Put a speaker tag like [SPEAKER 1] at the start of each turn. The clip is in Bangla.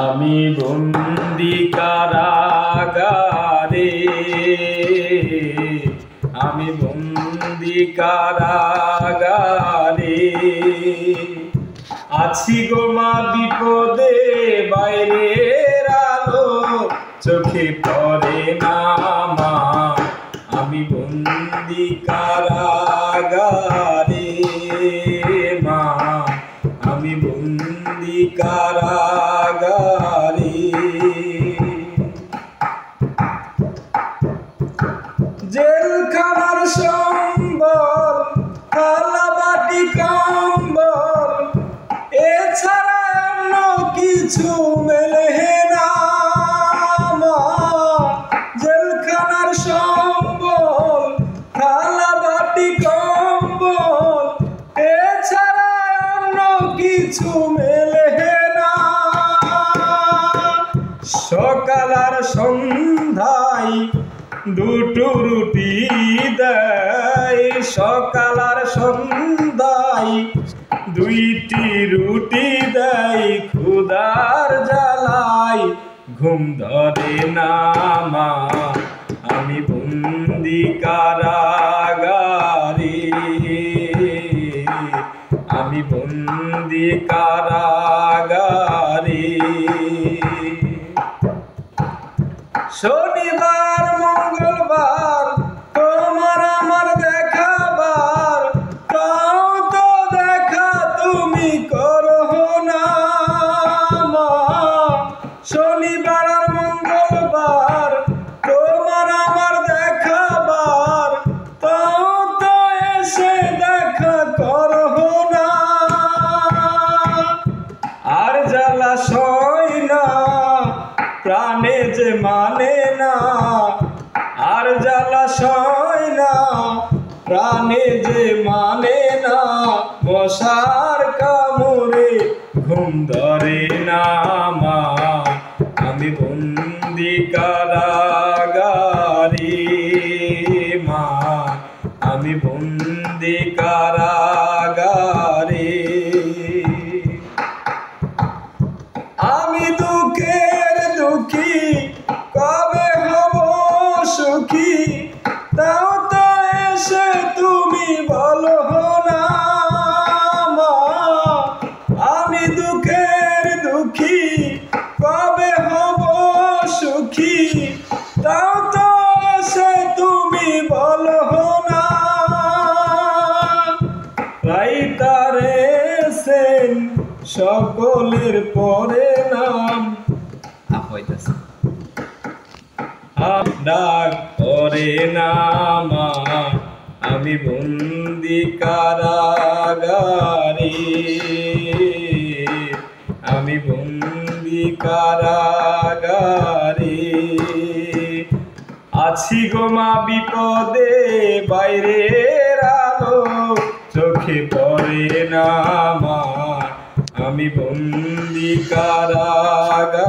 [SPEAKER 1] আমি বন্দি কারাগারে, আমি বন্দি কারাগারে আছি গো মা বিপদে, বাইরের আলো চোখে পড়ে না মা। আমি বন্দি কারাগারে মা, আমি বন্দি কারাগারে। জেলখানার সম্বল, থালা বাটি কম্বল, এছাড়া অন্য কিছু মেলে না মা। জেলখানার সম্বল, থালা বাটি কম্বল, এছাড়া অন্য কিছু মেলে না। সকাল আর সন্ধ্যায় দুটো রুটি দেয়, সকাল আর সন্ধ্যায় দুইটি রুটি দেয়। ক্ষুধার জ্বালায় ঘুম ধরে না মা। আমি বন্দি কারাগারে, আমি বন্দি কারাগারে। শনিবার মঙ্গলবার তোমার আমার দেখাবার, তাও তো দেখা তুমি করো না মা। শনিবার আর মঙ্গলবার তোমার আমার দেখাবার, তাও তো এসে দেখা করো না। আর জ্বালা সয় না প্রাণে যে মানে না, আর জ্বালা সয় না প্রাণে যে মানে না। মশার কামড়ে ঘুম ধরে না মা। আমি বন্দি কারাগারে মা, আমি বন্দি কারাগারে। আমি দুঃখের দুঃখী, কবে হব সুখী, তাও তো এসে তুমি বলো না মা। আমি দুঃখের দুঃখী, কবে হব সুখী, তাও তো এসে তুমি বলো না। রাইতারে সেন সকলের পরে নাম ডাক করে না মা। আমি বন্দি কারাগারে, আমি বন্দি কারাগারে আছি গো মা বিপদে, বাইরের আলো চোখে পড়ে না মা। আমি বন্দি কারাগারে।